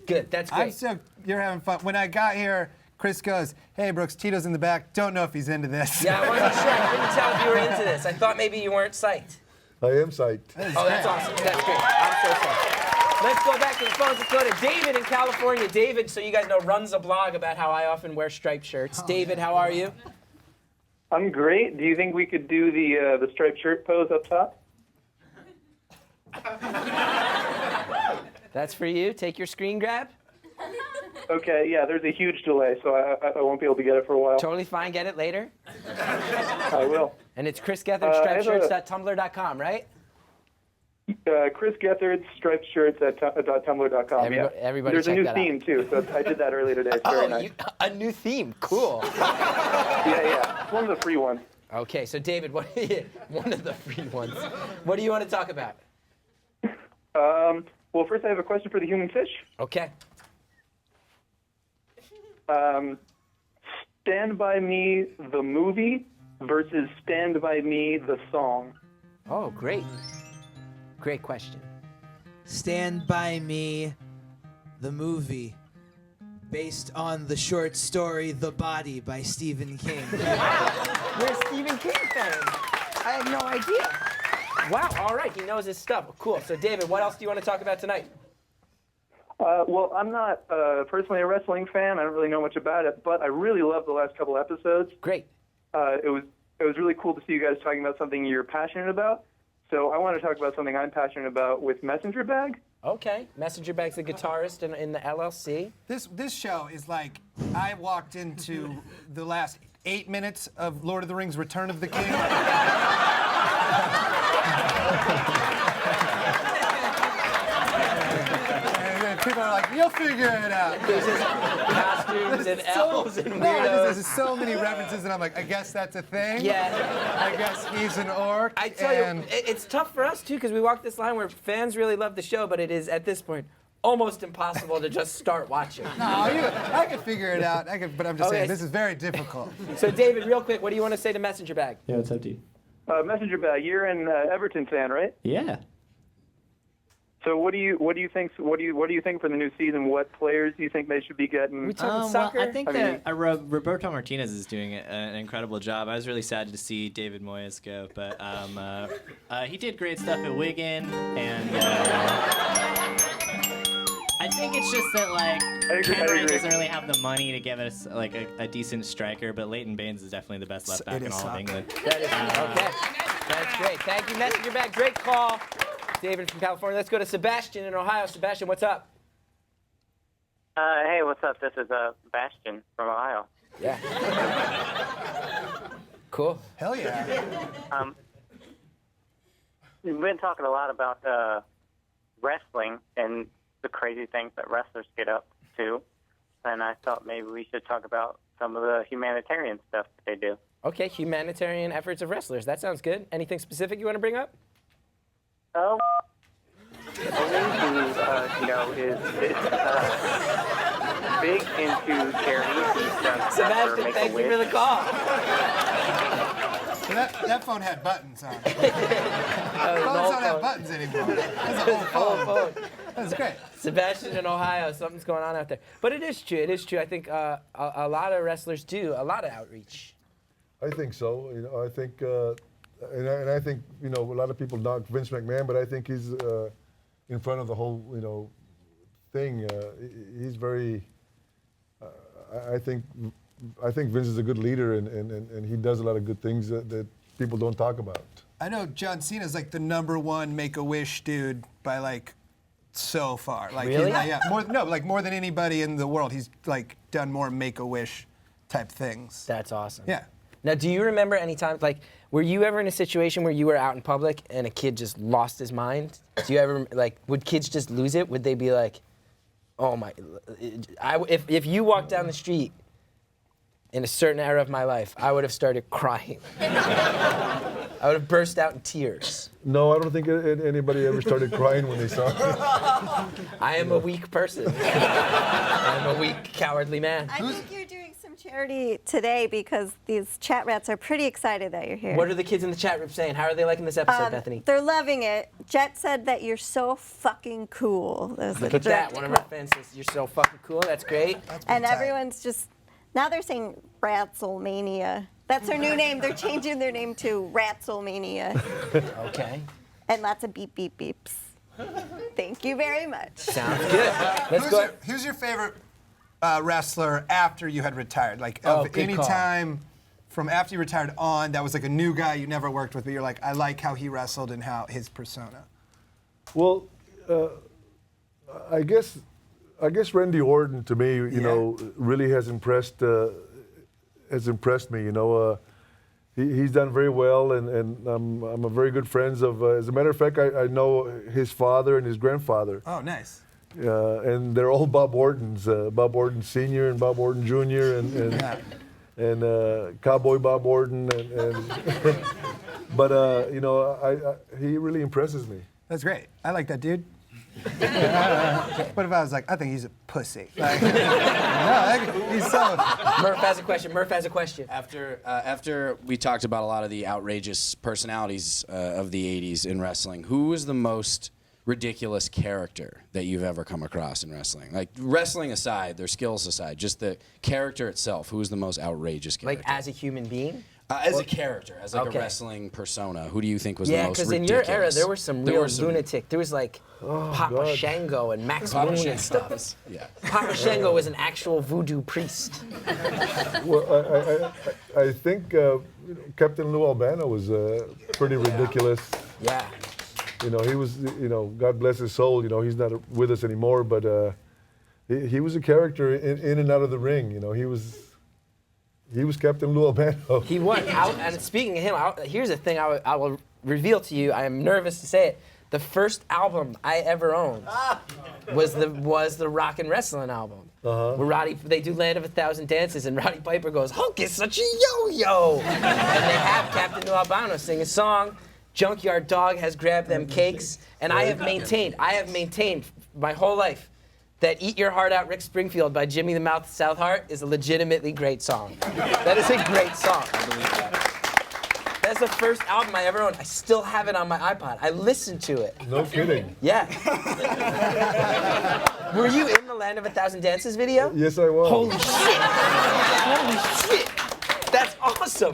Good. That's great. You're having fun. When I got here, Chris goes, hey, Brooks, Tito's in the back. Don't know if he's into this. Yeah, I wasn't sure. I couldn't tell if you were into this. I thought maybe you weren't psyched. I am psyched. Oh, that's awesome. That's great. I'm so psyched. Let's go back to the phones. Let's go to David in California. David, so you guys know, runs a blog about how I often wear striped shirts. David, how are you? I'm great. Do you think we could do the striped shirt pose up top? That's for you. Take your screen grab. Okay, yeah, there's a huge delay, so I won't be able to get it for a while. Totally fine. Get it later. I will. And it's Chris Gethard, stripedshirts.tumblr.com, right? Chris Gethard, striped shirts at tumblr.com. Everybody There's a check new that theme, too, so I did that earlier today. It's very nice. A new theme. Cool. Yeah. It's one of the free ones. Okay, so David, one of the free ones. What do you want to talk about? Well, first I have a question for the human fish. Okay. Stand By Me, the movie, versus Stand By Me, the song. Oh, great. Great question. Stand By Me, the movie, based on the short story The Body by Stephen King. You're a Stephen King fan. I had no idea. Wow, all right, he knows his stuff. Cool. So, David, what else do you want to talk about tonight? Well, I'm not personally a wrestling fan. I don't really know much about it, but I really loved the last couple episodes. Great. It was really cool to see you guys talking about something you're passionate about. So I want to talk about something I'm passionate about with Messenger Bag. Okay. Messenger Bag's the guitarist in the LLC. This show is like I walked into the last 8 minutes of Lord of the Rings: Return of the King. And people are like, "You'll figure it out." There's just costumes and elves and weirdos. There's so many references, and I'm like, I guess that's a thing. Yeah. I guess he's an orc. I tell you, it's tough for us too because we walk this line where fans really love the show, but it is at this point almost impossible to just start watching. No, I could figure it out. But I'm just Okay. saying, this is very difficult. So, David, real quick, what do you want to say to Messenger Bag? Yeah, what's up, D? Messenger Bag, you're an Everton fan, right? Yeah. So what do you think for the new season? What players do you think they should be getting? Well, I think that Roberto Martinez is doing an incredible job. I was really sad to see David Moyes go, but he did great stuff at Wigan, and I think it's just that Cameron doesn't really have the money to give us a decent striker, but Leighton Baines is definitely the best left back in all of England. That is okay. That's great. Thank you, Messenger Bag. Great call. David from California. Let's go to Sebastian in Ohio. Sebastian, what's up? Hey, what's up? This is Bastion from Ohio. Yeah. Cool. Hell yeah. We've been talking a lot about wrestling and the crazy things that wrestlers get up to, and I thought maybe we should talk about some of the humanitarian stuff that they do. Okay, humanitarian efforts of wrestlers. That sounds good. Anything specific you want to bring up? Oh, who is big into charity. He's done Sebastian, thank you for the call. So that phone had buttons on it. Phones don't have buttons anymore. That's a whole phone. That's great. Sebastian in Ohio, something's going on out there. But it is true. It is true. I think a lot of wrestlers do a lot of outreach. I think so. I think, and I think a lot of people knock Vince McMahon, but I think he's in front of the whole thing. He's very. I think Vince is a good leader, and he does a lot of good things that people don't talk about. I know John Cena's like the #1 Make-A-Wish dude by so far. Really? More than anybody in the world. He's done more Make-A-Wish type things. That's awesome. Yeah. Now, do you remember any times, were you ever in a situation where you were out in public and a kid just lost his mind? Do you ever, would kids just lose it? Would they be like, oh my, if you walked down the street in a certain era of my life, I would have started crying. I would have burst out in tears. No, I don't think anybody ever started crying when they saw it. I am a weak person. I'm a weak, cowardly man. I think you're doing some charity today because these chat rats are pretty excited that you're here. What are the kids in the chat room saying? How are they liking this episode, Bethany? They're loving it. Jet said that you're so fucking cool. Look at that. One of our fans says, you're so fucking cool. That's great. And everyone's just, now they're saying Ratzelmania. That's their new name. They're changing their name to Ratzelmania. Okay. And lots of beep, beep, beeps. Thank you very much. Sounds good. Let's go. Who's your favorite wrestler after you had retired? good Any call. time from after you retired on, that was a new guy you never worked with, but you're like, I like how he wrestled and how his persona. Well, I guess Randy Orton to me, really has impressed me. He's done very well, and I'm a very good friends of. As a matter of fact, I know his father and his grandfather. Oh, nice. And they're all Bob Ortons, Bob Orton Sr. and Bob Orton Jr. and Cowboy Bob Orton, but he really impresses me. That's great. I like that dude. What if I was like, I think he's a pussy? He's so. Murph has a question. After we talked about a lot of the outrageous personalities of the 80s in wrestling, who was the most ridiculous character that you've ever come across in wrestling? Wrestling aside, their skills aside, just the character itself, who was the most outrageous character? As a human being? As a character, as a wrestling persona, who do you think was the most ridiculous? Yeah, because in your era, there were some real lunatic. There was Papa Shango and Max Moon and stuff. Yeah. Papa Shango was an actual voodoo priest. Well, I think Captain Lou Albano was pretty ridiculous. Yeah. You know, he was, you know, God bless his soul. You know, he's not with us anymore, but he was a character in and out of the ring. You know, he was Captain Lou Albano. He was. And speaking of him, here's the thing I will reveal to you. I am nervous to say it. The first album I ever owned was the Rock and Wrestling album. Where they do Land of 1,000 Dances, and Roddy Piper goes, "Hulk is such a yo-yo," and they have Captain Lou Albano sing a song. Junkyard Dog has grabbed them cakes, and I have maintained my whole life that Eat Your Heart Out, Rick Springfield by Jimmy the Mouth Southheart is a legitimately great song. That is a great song. That's the first album I ever owned. I still have it on my iPod. I listened to it. No kidding. Yeah. Were you in the Land of 1,000 Dances video? Yes, I was. Holy shit. Holy shit. That's awesome.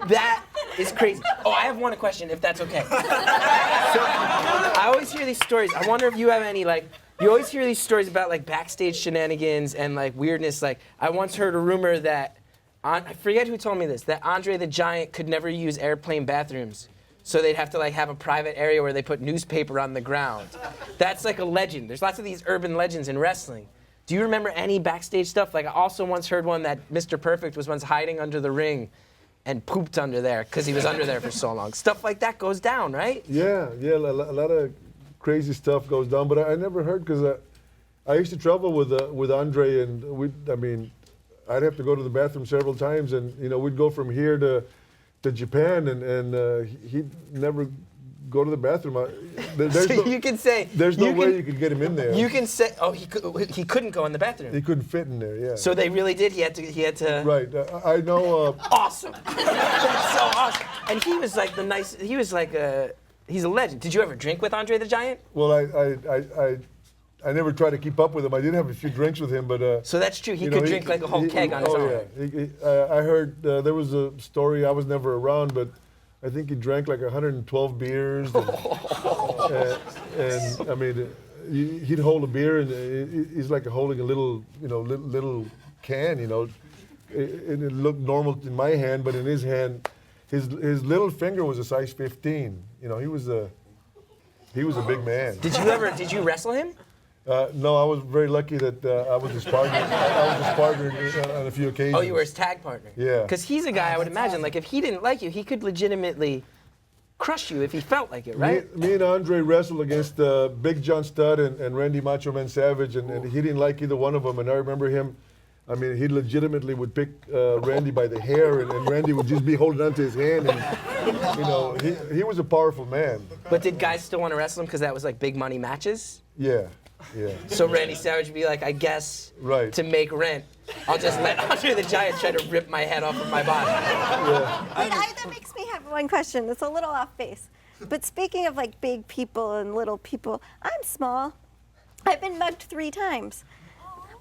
That is crazy. Oh, I have one question, if that's okay. So, I always hear these stories. I wonder if you have any, like, you always hear these stories about, like, backstage shenanigans and, like, weirdness. Like, I once heard a rumor that, I forget who told me this, that Andre the Giant could never use airplane bathrooms. So they'd have to, like, have a private area where they put newspaper on the ground. That's, like, a legend. There's lots of these urban legends in wrestling. Do you remember any backstage stuff? Like, I also once heard one that Mr. Perfect was once hiding under the ring and pooped under there because he was under there for so long. Stuff like that goes down, right? Yeah, a lot of crazy stuff goes down, but I never heard, because I used to travel with Andre, and I'd have to go to the bathroom several times, and you know, we'd go from here to Japan, and he'd never go to the bathroom. So you can say there's no way you could get him in there. You can say, oh, he couldn't go in the bathroom. He couldn't fit in there, yeah. So they really did. He had to. Right. I know. Awesome. That's so awesome. And he was like he's a legend. Did you ever drink with Andre the Giant? Well, I never tried to keep up with him. I did have a few drinks with him, but. So that's true. He could drink like a whole keg on his own. Yeah. I heard there was a story. I was never around, but I think he drank like 112 beers. And I mean, he'd hold a beer, and he's like holding a little, little can, and it looked normal in my hand, but in his hand, his little finger was a size 15. You know, he was a big man. Did you wrestle him? No, I was very lucky that I was his partner. I was his partner on a few occasions. Oh, you were his tag partner? Yeah. Because he's a guy I would imagine, like, if he didn't like you, he could legitimately crush you if he felt like it, right? Me and Andre wrestled against Big John Studd and Randy Macho Man Savage, and he didn't like either one of them. And I remember him, I mean, he legitimately would pick Randy by the hair, and Randy would just be holding onto his hand. And, he was a powerful man. But did guys still want to wrestle him because that was like big money matches? Yeah. Yeah. So Randy Savage would be like, I guess, to make rent, I'll just let Andre the Giant try to rip my head off of my body. Yeah. That makes me have one question. It's a little off base. But speaking of like big people and little people, I'm small. I've been mugged 3 times.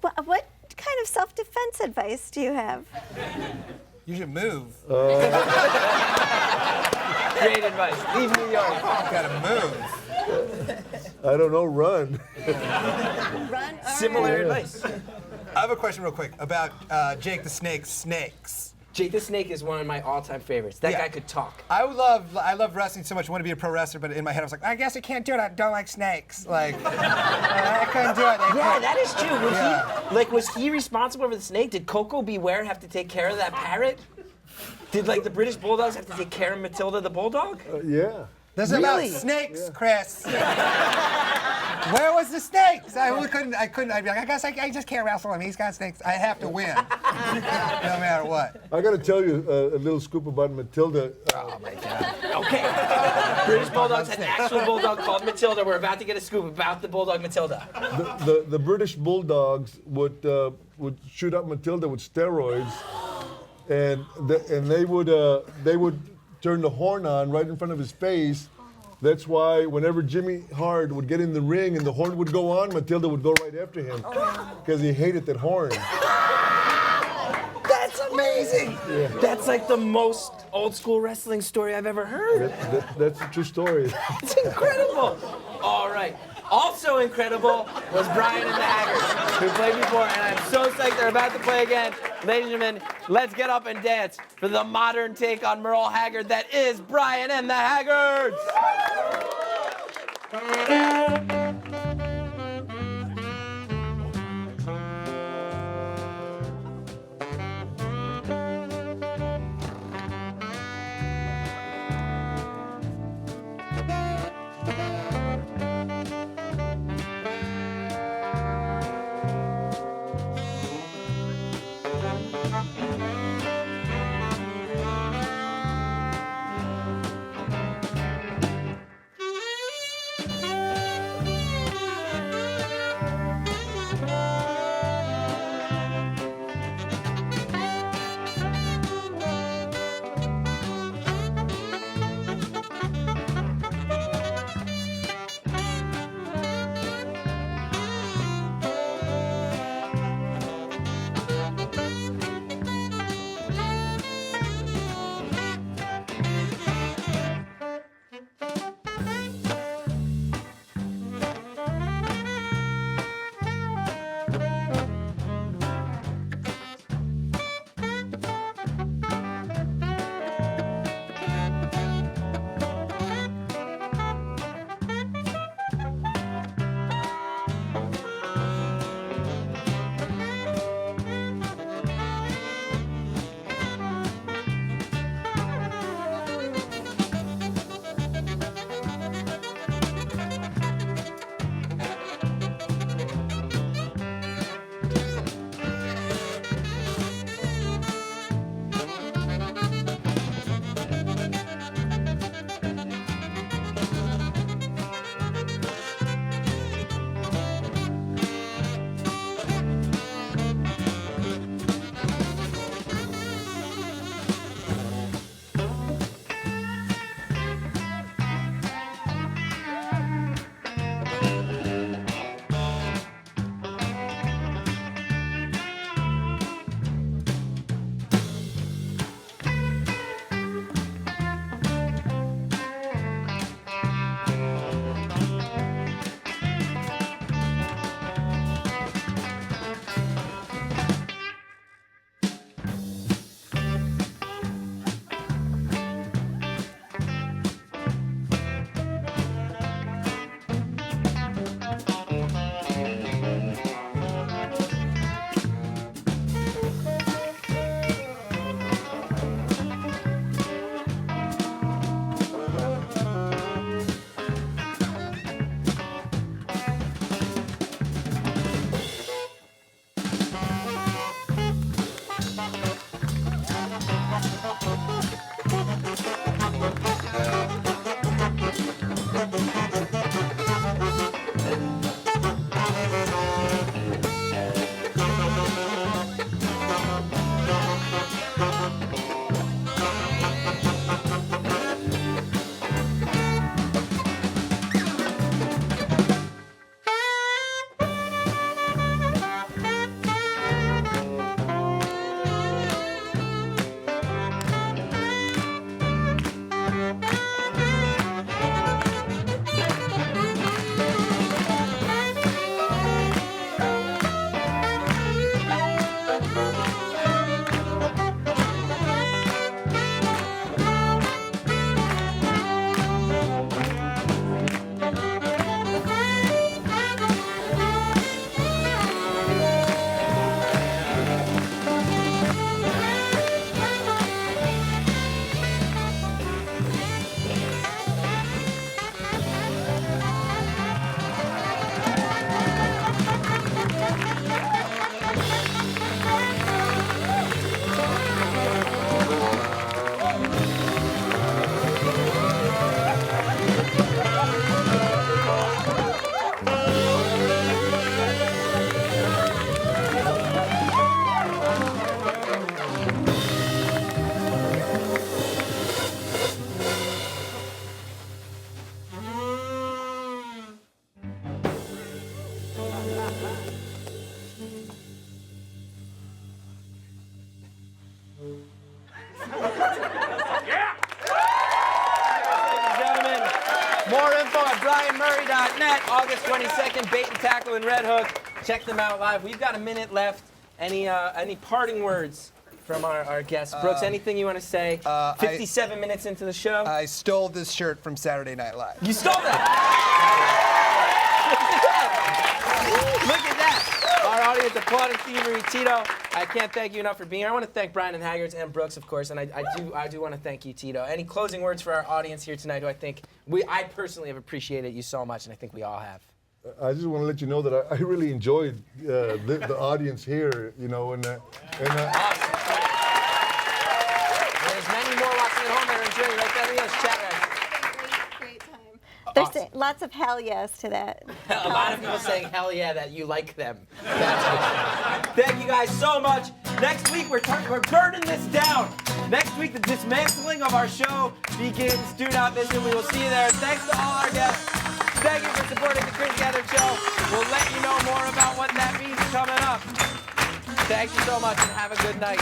What kind of self-defense advice do you have? You should move. Great advice. Leave New York. You gotta move. I don't know, run. Run? Similar advice. I have a question real quick about Jake the Snake's snakes. Jake the Snake is one of my all-time favorites. That guy could talk. I love wrestling so much. I want to be a pro wrestler, but in my head I was like, I guess I can't do it. I don't like snakes. Like, I couldn't do it. Yeah, that is true. Was he responsible for the snake? Did Coco Beware have to take care of that parrot? Did the British Bulldogs have to take care of Matilda the Bulldog? Yeah. This is about snakes, Chris. Where was the snakes? I couldn't. I'd be like, I guess I just can't wrestle him. He's got snakes. I have to win, no matter what. I got to tell you a little scoop about Matilda. Oh my God. Okay. British Bulldogs had an actual bulldog called Matilda. We're about to get a scoop about the bulldog Matilda. The British Bulldogs would shoot up Matilda with steroids, and they would turn the horn on right in front of his face. That's why whenever Jimmy Hart would get in the ring and the horn would go on, Matilda would go right after him because he hated that horn. That's amazing. Yeah. That's like the most old school wrestling story I've ever heard. That's a true story. It's incredible. All right. Also incredible was Bryan and The Haggards, who played before, and I'm so psyched they're about to play again. Ladies and gentlemen, let's get up and dance for the modern take on Merle Haggard that is Bryan and The Haggards. More info at BryanMurray.net. August 22nd, Bait and Tackle in Red Hook. Check them out live. We've got a minute left. Any parting words from our guests. Brooks, anything you want to say? 57 minutes into the show. I stole this shirt from Saturday Night Live. You stole that! Look at that! Our audience applauding thievery. Tito, I can't thank you enough for being here. I want to thank Bryan and the Haggards and Brooks, of course, and I do want to thank you, Tito. Any closing words for our audience here tonight who I personally have appreciated you so much, and I think we all have. I just want to let you know that I really enjoyed the audience here, you know, and There's many more watching at home that are enjoying it. Right there, those chat guys. Great time. There's lots of hell yes to that. A lot of people saying hell yeah that you like them. Thank you guys so much. Next week we're burning this down. Next week the dismantling of our show begins. Do not miss it. We will see you there. Thanks to all our guests. Thank you for supporting the Chris Gethard Show. We'll let you know more about what that means coming up. Thank you so much and have a good night.